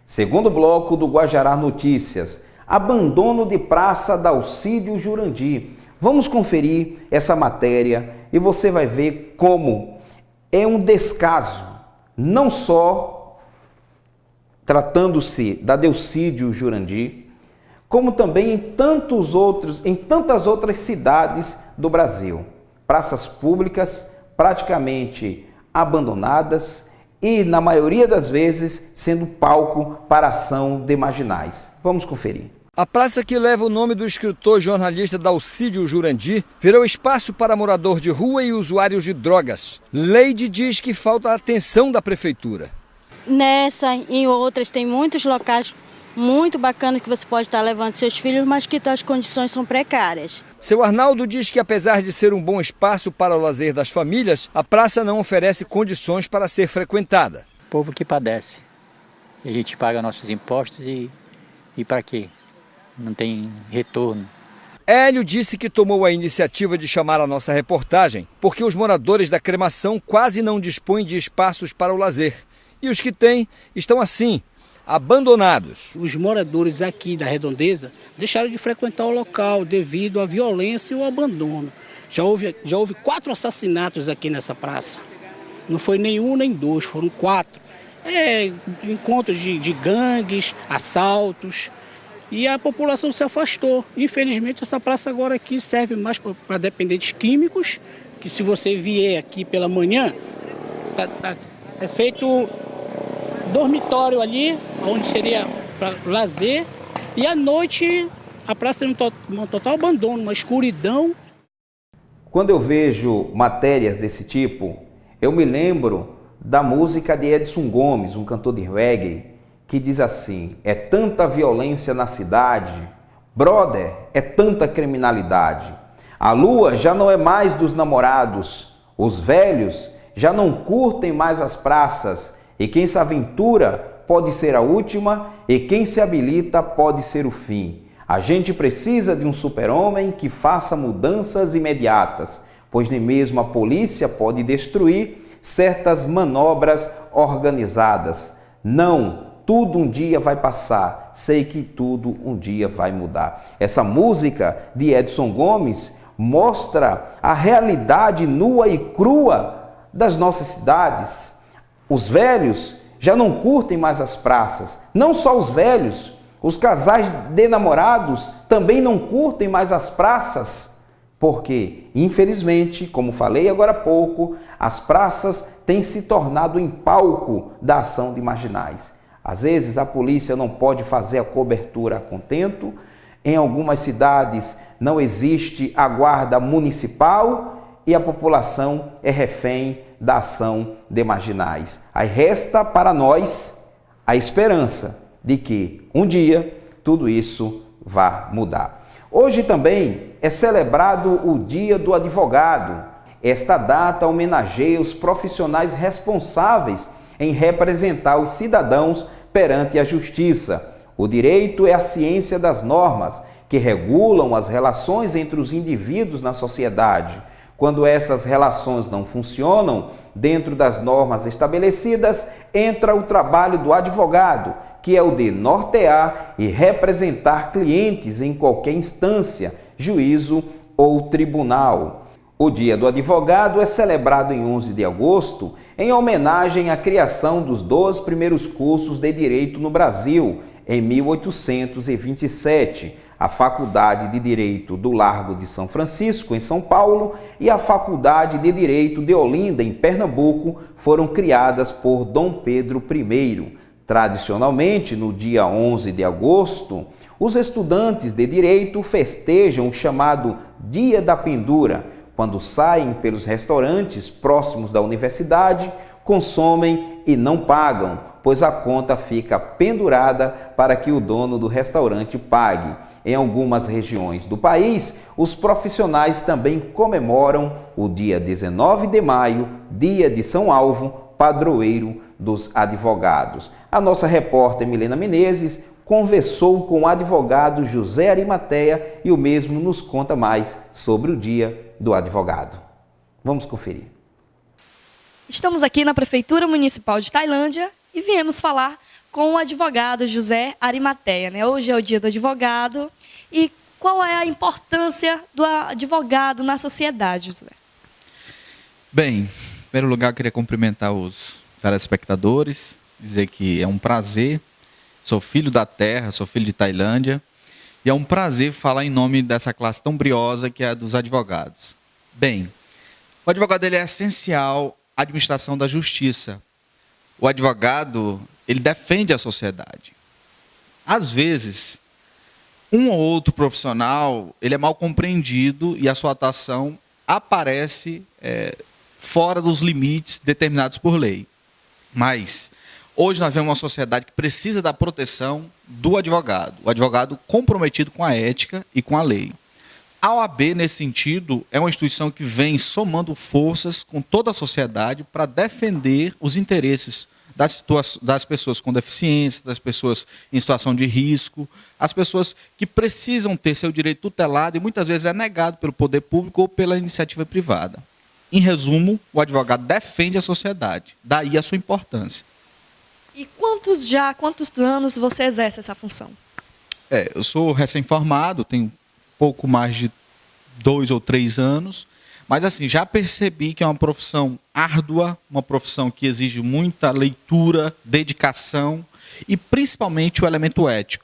Segundo bloco do Guajará Notícias, abandono de praça Dalcídio Jurandir. Vamos conferir essa matéria e você vai ver como é um descaso, não só tratando-se da Dalcídio Jurandir, como também em tantas outras cidades do Brasil. Praças públicas praticamente abandonadas e, na maioria das vezes, sendo palco para ação de marginais. Vamos conferir. A praça, que leva o nome do escritor e jornalista Dalcídio Jurandir, virou espaço para morador de rua e usuários de drogas. Leide diz que falta a atenção da prefeitura. Nessa e em outras tem muitos locais muito bacanas que você pode estar levando seus filhos, mas que as condições são precárias. Seu Arnaldo diz que, apesar de ser um bom espaço para o lazer das famílias, a praça não oferece condições para ser frequentada. O povo que padece. A gente paga nossos impostos e para quê? Não tem retorno. Hélio disse que tomou a iniciativa de chamar a nossa reportagem porque os moradores da Cremação quase não dispõem de espaços para o lazer. E os que têm estão assim, abandonados. Os moradores aqui da Redondeza deixaram de frequentar o local devido à violência e ao abandono. Já houve 4 assassinatos aqui nessa praça. Não foi nenhum nem 2, foram 4. Encontros de gangues, assaltos. E a população se afastou. Infelizmente, essa praça agora aqui serve mais para dependentes químicos, que se você vier aqui pela manhã, é feito dormitório ali, onde seria para lazer, e à noite a praça tem um total abandono, uma escuridão. Quando eu vejo matérias desse tipo, eu me lembro da música de Edson Gomes, um cantor de reggae, que diz assim: é tanta violência na cidade, brother, é tanta criminalidade. A lua já não é mais dos namorados, os velhos já não curtem mais as praças, e quem se aventura pode ser a última, e quem se habilita pode ser o fim. A gente precisa de um super-homem que faça mudanças imediatas, pois nem mesmo a polícia pode destruir certas manobras organizadas. Não, tudo um dia vai passar, sei que tudo um dia vai mudar. Essa música de Edson Gomes mostra a realidade nua e crua das nossas cidades. Os velhos já não curtem mais as praças. Não só os velhos, os casais de namorados também não curtem mais as praças, porque, infelizmente, como falei agora há pouco, as praças têm se tornado em palco da ação de marginais. Às vezes a polícia não pode fazer a cobertura a contento, em algumas cidades não existe a guarda municipal e a população é refém da ação de marginais. Aí resta para nós a esperança de que um dia tudo isso vá mudar. Hoje também é celebrado o Dia do Advogado. Esta data homenageia os profissionais responsáveis em representar os cidadãos perante a justiça. O direito é a ciência das normas que regulam as relações entre os indivíduos na sociedade. Quando essas relações não funcionam dentro das normas estabelecidas, entra o trabalho do advogado, que é o de nortear e representar clientes em qualquer instância, juízo ou tribunal. O Dia do Advogado é celebrado em 11 de agosto em homenagem à criação dos 2 primeiros cursos de Direito no Brasil, em 1827. A Faculdade de Direito do Largo de São Francisco, em São Paulo, e a Faculdade de Direito de Olinda, em Pernambuco, foram criadas por Dom Pedro I. Tradicionalmente, no dia 11 de agosto, os estudantes de Direito festejam o chamado Dia da Pendura, quando saem pelos restaurantes próximos da universidade, consomem e não pagam, pois a conta fica pendurada para que o dono do restaurante pague. Em algumas regiões do país, os profissionais também comemoram o dia 19 de maio, dia de São Alvo, padroeiro dos advogados. A nossa repórter Milena Menezes conversou com o advogado José Arimateia e o mesmo nos conta mais sobre o Dia do Advogado. Vamos conferir. Estamos aqui na Prefeitura Municipal de Tailândia e viemos falar com o advogado José Arimateia, né? Hoje é o dia do advogado. E qual é a importância do advogado na sociedade, José? Bem, em primeiro lugar, eu queria cumprimentar os telespectadores, dizer que é um prazer. Sou filho da terra, sou filho de Tailândia. E é um prazer falar em nome dessa classe tão briosa que é a dos advogados. Bem, o advogado ele é essencial à administração da justiça. O advogado, ele defende a sociedade. Às vezes, um ou outro profissional, ele é mal compreendido e a sua atuação aparece fora dos limites determinados por lei. Mas hoje nós vemos uma sociedade que precisa da proteção do advogado. O advogado comprometido com a ética e com a lei. A OAB, nesse sentido, é uma instituição que vem somando forças com toda a sociedade para defender os interesses das pessoas com deficiência, das pessoas em situação de risco, as pessoas que precisam ter seu direito tutelado e muitas vezes é negado pelo poder público ou pela iniciativa privada. Em resumo, o advogado defende a sociedade, daí a sua importância. E quantos anos você exerce essa função? Eu sou recém-formado, tenho pouco mais de 2 ou 3 anos, mas assim, já percebi que é uma profissão árdua, uma profissão que exige muita leitura, dedicação e principalmente o elemento ético.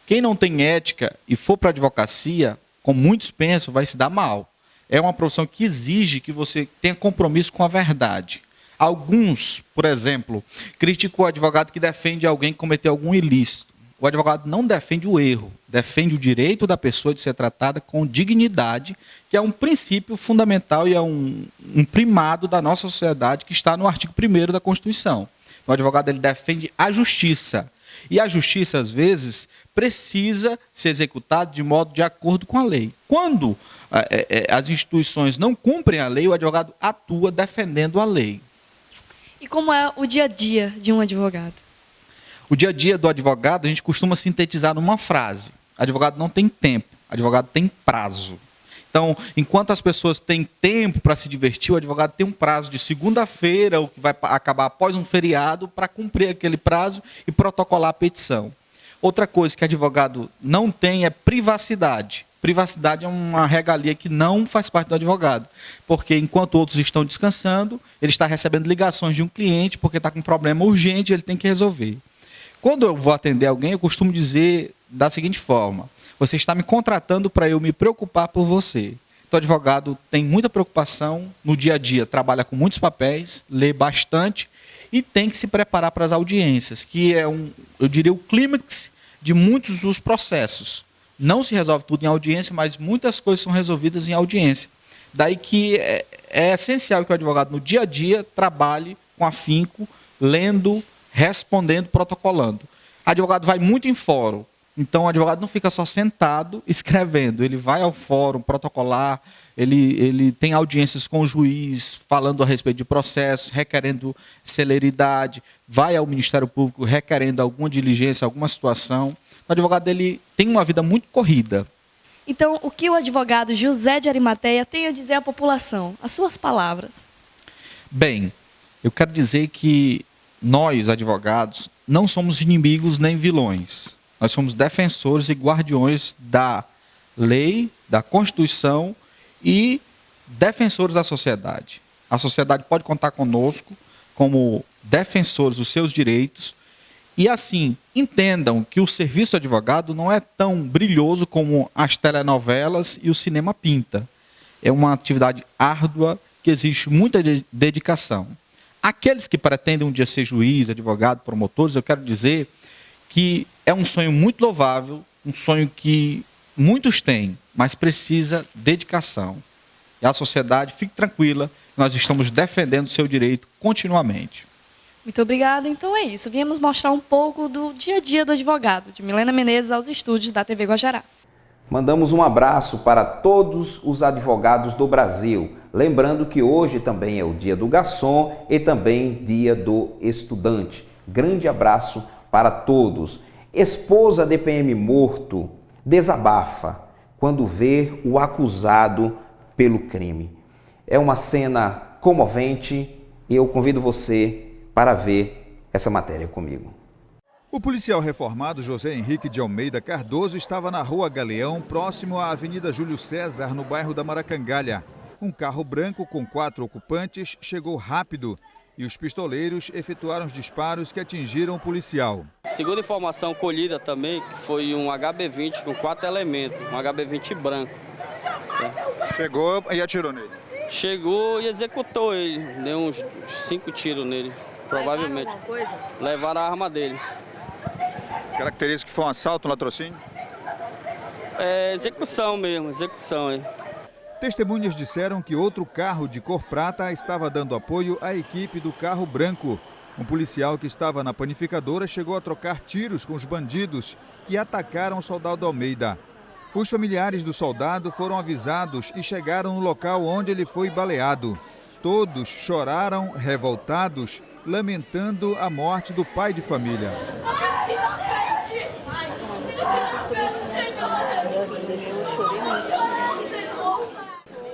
Quem não tem ética e for para a advocacia, como muitos pensam, vai se dar mal. É uma profissão que exige que você tenha compromisso com a verdade. Alguns, por exemplo, criticam o advogado que defende alguém que cometeu algum ilícito. O advogado não defende o erro, defende o direito da pessoa de ser tratada com dignidade, que é um princípio fundamental e é um primado da nossa sociedade que está no artigo 1º da Constituição. O advogado ele defende a justiça. E a justiça, às vezes, precisa ser executada de modo de acordo com a lei. Quando as instituições não cumprem a lei, o advogado atua defendendo a lei. E como é o dia a dia de um advogado? O dia a dia do advogado a gente costuma sintetizar numa frase. Advogado não tem tempo, advogado tem prazo. Então, enquanto as pessoas têm tempo para se divertir, o advogado tem um prazo de segunda-feira, ou que vai acabar após um feriado, para cumprir aquele prazo e protocolar a petição. Outra coisa que advogado não tem é privacidade. Privacidade é uma regalia que não faz parte do advogado, porque enquanto outros estão descansando, ele está recebendo ligações de um cliente porque está com um problema urgente e ele tem que resolver. Quando eu vou atender alguém, eu costumo dizer da seguinte forma: você está me contratando para eu me preocupar por você. Então, o advogado tem muita preocupação no dia a dia, trabalha com muitos papéis, lê bastante e tem que se preparar para as audiências, que é eu diria, o clímax de muitos dos processos. Não se resolve tudo em audiência, mas muitas coisas são resolvidas em audiência. Daí que é essencial que o advogado, no dia a dia, trabalhe com afinco, lendo, respondendo, protocolando. O advogado vai muito em fórum, então o advogado não fica só sentado escrevendo, ele vai ao fórum protocolar, ele tem audiências com o juiz falando a respeito de processo, requerendo celeridade, vai ao Ministério Público requerendo alguma diligência, alguma situação. O advogado ele tem uma vida muito corrida. Então, o que o advogado José de Arimateia tem a dizer à população? As suas palavras. Bem, eu quero dizer que nós, advogados, não somos inimigos nem vilões. Nós somos defensores e guardiões da lei, da Constituição e defensores da sociedade. A sociedade pode contar conosco como defensores dos seus direitos. E assim, entendam que o serviço de advogado não é tão brilhoso como as telenovelas e o cinema pinta. É uma atividade árdua que exige muita dedicação. Aqueles que pretendem um dia ser juiz, advogado, promotores, eu quero dizer que é um sonho muito louvável, um sonho que muitos têm, mas precisa dedicação. E a sociedade, fique tranquila, nós estamos defendendo o seu direito continuamente. Muito obrigada. Então é isso. Viemos mostrar um pouco do dia a dia do advogado, de Milena Menezes aos estúdios da TV Guajará. Mandamos um abraço para todos os advogados do Brasil. Lembrando que hoje também é o dia do garçom e também dia do estudante. Grande abraço para todos. Esposa de PM morto desabafa quando vê o acusado pelo crime. É uma cena comovente e eu convido você para ver essa matéria comigo. O policial reformado José Henrique de Almeida Cardoso estava na Rua Galeão, próximo à Avenida Júlio César, no bairro da Maracangalha. Um carro branco com 4 ocupantes chegou rápido e os pistoleiros efetuaram os disparos que atingiram o policial. Segundo informação colhida também, que foi um HB20 com 4 elementos, um HB20 branco. Chegou e atirou nele? Chegou e executou ele, deu uns 5 tiros nele, provavelmente. Levaram a arma dele. Característica que foi um assalto, um latrocínio? É execução mesmo, execução. Hein? Testemunhas disseram que outro carro de cor prata estava dando apoio à equipe do carro branco. Um policial que estava na panificadora chegou a trocar tiros com os bandidos que atacaram o soldado Almeida. Os familiares do soldado foram avisados e chegaram no local onde ele foi baleado. Todos choraram, revoltados, lamentando a morte do pai de família.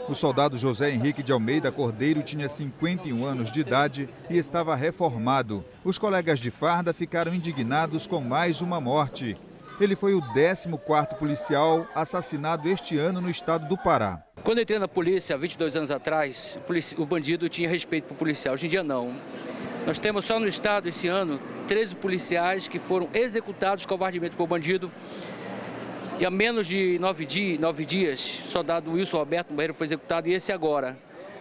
O soldado José Henrique de Almeida Cordeiro tinha 51 anos de idade e estava reformado. Os colegas de farda ficaram indignados com mais uma morte. Ele foi o 14º policial assassinado este ano no estado do Pará. Quando eu entrei na polícia, há 22 anos atrás, o bandido tinha respeito para o policial. Hoje em dia, não. Nós temos só no estado, esse ano, 13 policiais que foram executados covardemente por bandido. E há menos de 9 dias, o soldado Wilson Roberto Barreiro foi executado e esse agora.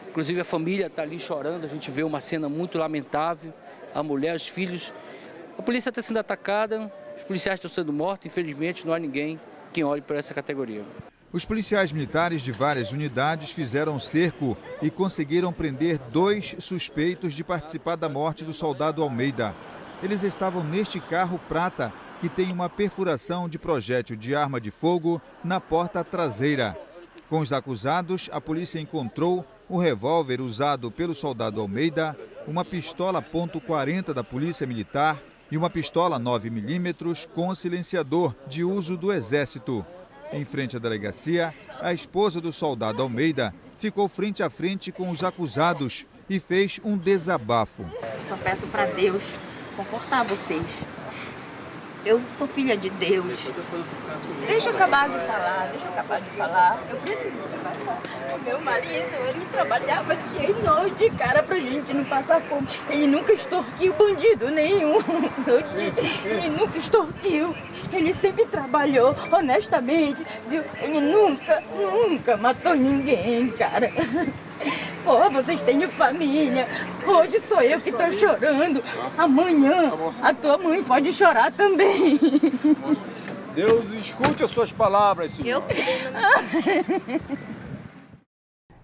Inclusive a família está ali chorando, a gente vê uma cena muito lamentável, a mulher, os filhos. A polícia está sendo atacada, os policiais estão sendo mortos, infelizmente não há ninguém que olhe para essa categoria. Os policiais militares de várias unidades fizeram um cerco e conseguiram prender 2 suspeitos de participar da morte do soldado Almeida. Eles estavam neste carro prata, que tem uma perfuração de projétil de arma de fogo na porta traseira. Com os acusados, a polícia encontrou um revólver usado pelo soldado Almeida, uma pistola .40 da Polícia Militar e uma pistola 9mm com silenciador de uso do Exército. Em frente à delegacia, a esposa do soldado Almeida ficou frente a frente com os acusados e fez um desabafo. Eu só peço para Deus confortar vocês. Eu sou filha de Deus. Deixa eu acabar de falar, Eu preciso trabalhar. O meu marido, ele trabalhava dia e noite, cara, pra gente não passar fome. Ele nunca extorquiu bandido nenhum. Ele nunca extorquiu. Ele sempre trabalhou honestamente, viu? Ele nunca matou ninguém, cara. Pô, vocês têm família. Hoje sou eu que tô chorando. Amanhã a tua mãe pode chorar também. Deus escute as suas palavras, Senhor.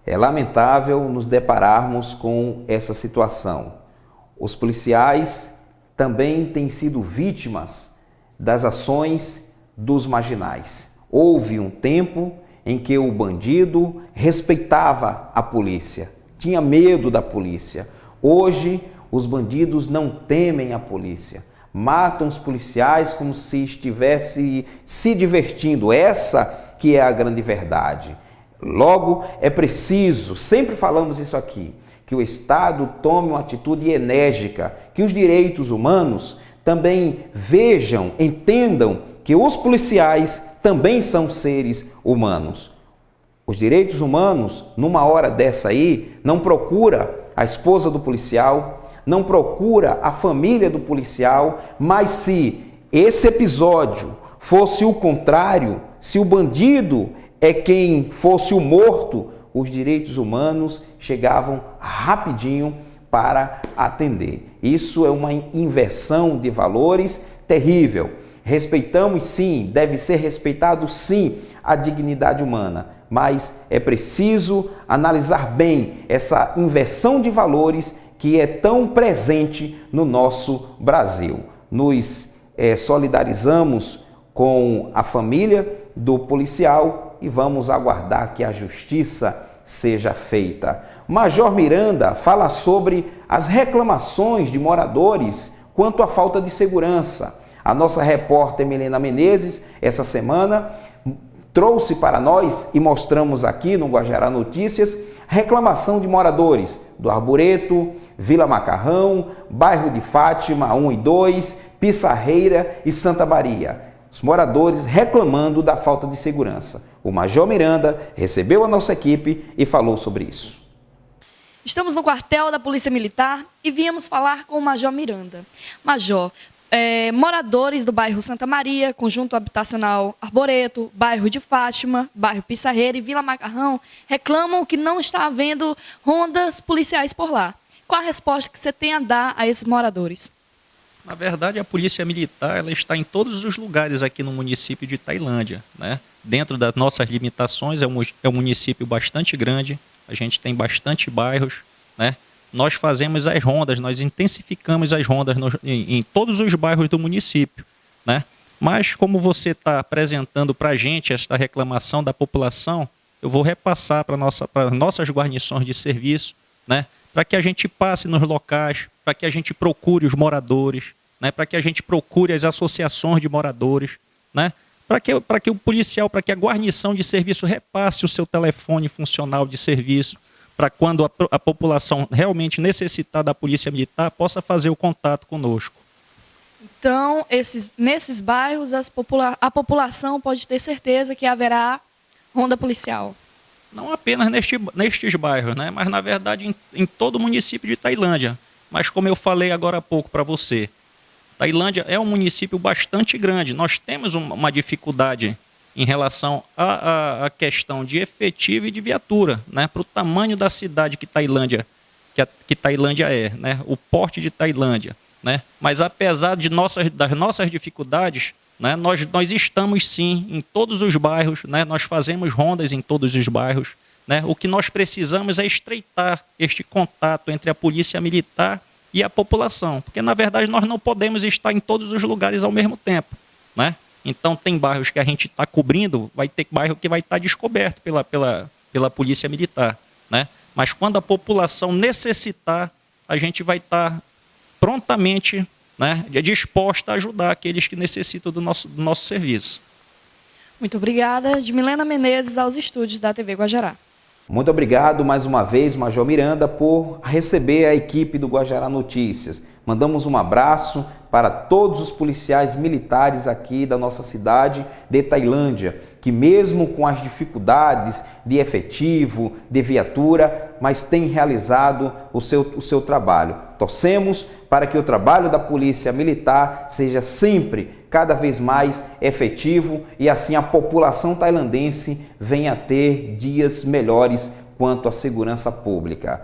É lamentável nos depararmos com essa situação. Os policiais também têm sido vítimas das ações dos marginais. Houve um tempo em que o bandido respeitava a polícia, tinha medo da polícia. Hoje, os bandidos não temem a polícia, matam os policiais como se estivesse se divertindo. Essa que é a grande verdade. Logo, é preciso, sempre falamos isso aqui, que o Estado tome uma atitude enérgica, que os direitos humanos também vejam, entendam que os policiais também são seres humanos. Os direitos humanos, numa hora dessa aí, não procura a esposa do policial, não procura a família do policial, mas se esse episódio fosse o contrário, se o bandido é quem fosse o morto, os direitos humanos chegavam rapidinho para atender. Isso é uma inversão de valores terrível. Respeitamos sim, deve ser respeitado sim a dignidade humana, mas é preciso analisar bem essa inversão de valores que é tão presente no nosso Brasil. Nos solidarizamos com a família do policial e vamos aguardar que a justiça seja feita. Major Miranda fala sobre as reclamações de moradores quanto à falta de segurança. A nossa repórter Milena Menezes, essa semana, trouxe para nós e mostramos aqui no Guajará Notícias reclamação de moradores do Arboreto, Vila Macarrão, bairro de Fátima 1 e 2, Pissarreira e Santa Maria. Os moradores reclamando da falta de segurança. O Major Miranda recebeu a nossa equipe e falou sobre isso. Estamos no quartel da Polícia Militar e viemos falar com o Major Miranda. Major, moradores do bairro Santa Maria, Conjunto Habitacional Arboreto, bairro de Fátima, bairro Pissarreira e Vila Macarrão reclamam que não está havendo rondas policiais por lá. Qual a resposta que você tem a dar a esses moradores? Na verdade, a Polícia Militar ela está em todos os lugares aqui no município de Tailândia, né? Dentro das nossas limitações, é um município bastante grande, a gente tem bastante bairros, né? Nós fazemos as rondas, nós intensificamos as rondas em todos os bairros do município, né? Mas como você está apresentando para a gente esta reclamação da população, eu vou repassar para nossas guarnições de serviço, né? Para que a gente passe nos locais, para que a gente procure os moradores, né? Para que a gente procure as associações de moradores, né? Para que o policial, para que a guarnição de serviço repasse o seu telefone funcional de serviço, para quando a população realmente necessitar da Polícia Militar, possa fazer o contato conosco. Então, nesses bairros, a população pode ter certeza que haverá ronda policial. Não apenas nestes bairros, né? Mas na verdade em todo o município de Tailândia. Mas como eu falei agora há pouco para você, Tailândia é um município bastante grande. Nós temos uma dificuldade em relação à questão de efetivo e de viatura, né? Para o tamanho da cidade que Tailândia é, né? O porte de Tailândia, né? Mas apesar das nossas dificuldades, né? Nós estamos sim em todos os bairros, né? Nós fazemos rondas em todos os bairros, né? O que nós precisamos é estreitar este contato entre a Polícia Militar e a população, porque na verdade nós não podemos estar em todos os lugares ao mesmo tempo, né? Então tem bairros que a gente está cobrindo, vai ter bairro que vai estar descoberto pela Polícia Militar, né? Mas quando a população necessitar, a gente vai estar prontamente, né, disposta a ajudar aqueles que necessitam do nosso serviço. Muito obrigada. De Milena Menezes aos estúdios da TV Guajará. Muito obrigado mais uma vez, Major Miranda, por receber a equipe do Guajará Notícias. Mandamos um abraço para todos os policiais militares aqui da nossa cidade de Tailândia, que mesmo com as dificuldades de efetivo, de viatura, mas têm realizado o seu trabalho. Torcemos para que o trabalho da Polícia Militar seja sempre cada vez mais efetivo e assim a população tailandense venha a ter dias melhores quanto à segurança pública.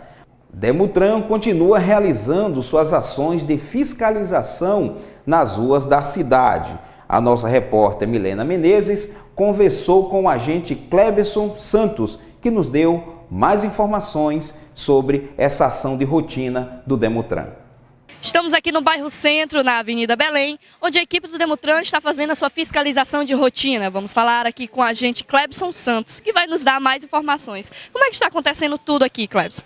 Demutran continua realizando suas ações de fiscalização nas ruas da cidade. A nossa repórter Milena Menezes conversou com o agente Cleberson Santos, que nos deu mais informações sobre essa ação de rotina do Demutran. Estamos aqui no bairro Centro, na Avenida Belém, onde a equipe do Demutran está fazendo a sua fiscalização de rotina. Vamos falar aqui com o agente Cleberson Santos, que vai nos dar mais informações. Como é que está acontecendo tudo aqui, Cleberson?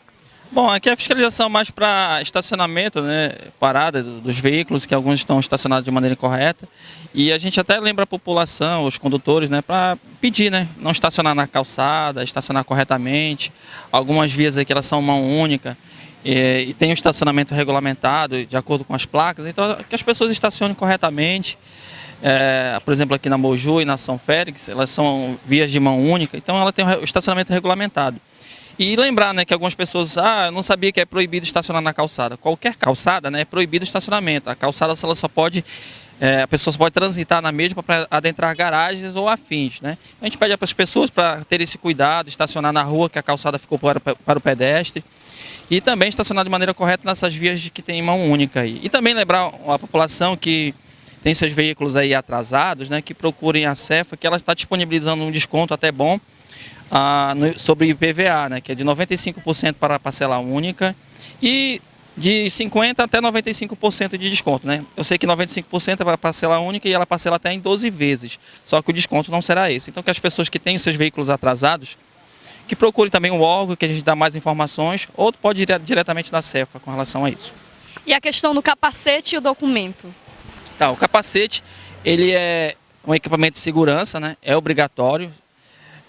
Bom, aqui a fiscalização é mais para estacionamento, né, parada dos veículos, que alguns estão estacionados de maneira incorreta. E a gente até lembra a população, os condutores, né, para pedir, né, não estacionar na calçada, estacionar corretamente. Algumas vias aqui elas são mão única e tem o estacionamento regulamentado de acordo com as placas. Então, que as pessoas estacionem corretamente. Por exemplo, aqui na Moju e na São Félix, elas são vias de mão única, então ela tem o estacionamento regulamentado. E lembrar, né, que algumas pessoas, eu não sabia que é proibido estacionar na calçada. Qualquer calçada, né, é proibido o estacionamento. A calçada ela só pode, a pessoa só pode transitar na mesma para adentrar garagens ou afins, né? A gente pede para as pessoas para ter esse cuidado, estacionar na rua, que a calçada ficou para o pedestre. E também estacionar de maneira correta nessas vias que tem mão única aí. E também lembrar a população que tem seus veículos aí atrasados, né, que procurem a Cefa, que ela está disponibilizando um desconto até bom sobre IPVA, né, que é de 95% para a parcela única e de 50% até 95% de desconto, né? Eu sei que 95% é para a parcela única e ela parcela até em 12 vezes, só que o desconto não será esse. Então, que as pessoas que têm seus veículos atrasados, que procurem também o órgão, que a gente dá mais informações, ou pode ir diretamente na Cefa com relação a isso. E a questão do capacete e o documento? Tá, o capacete, ele é um equipamento de segurança, né? É obrigatório.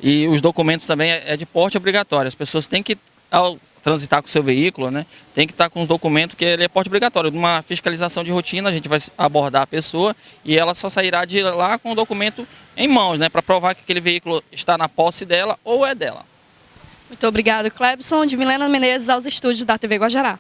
E os documentos também é de porte obrigatório. As pessoas têm que ao transitar com o seu veículo, né, tem que estar com um documento que ele é porte obrigatório. Numa fiscalização de rotina, a gente vai abordar a pessoa e ela só sairá de lá com o documento em mãos, né, para provar que aquele veículo está na posse dela ou é dela. Muito obrigado, Clebson. De Milena Menezes aos estúdios da TV Guajará.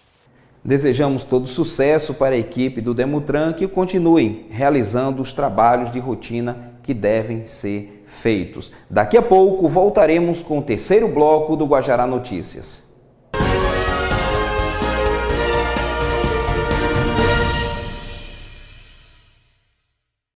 Desejamos todo sucesso para a equipe do Demutran que continuem realizando os trabalhos de rotina que devem ser feitos. Daqui a pouco voltaremos com o terceiro bloco do Guajará Notícias.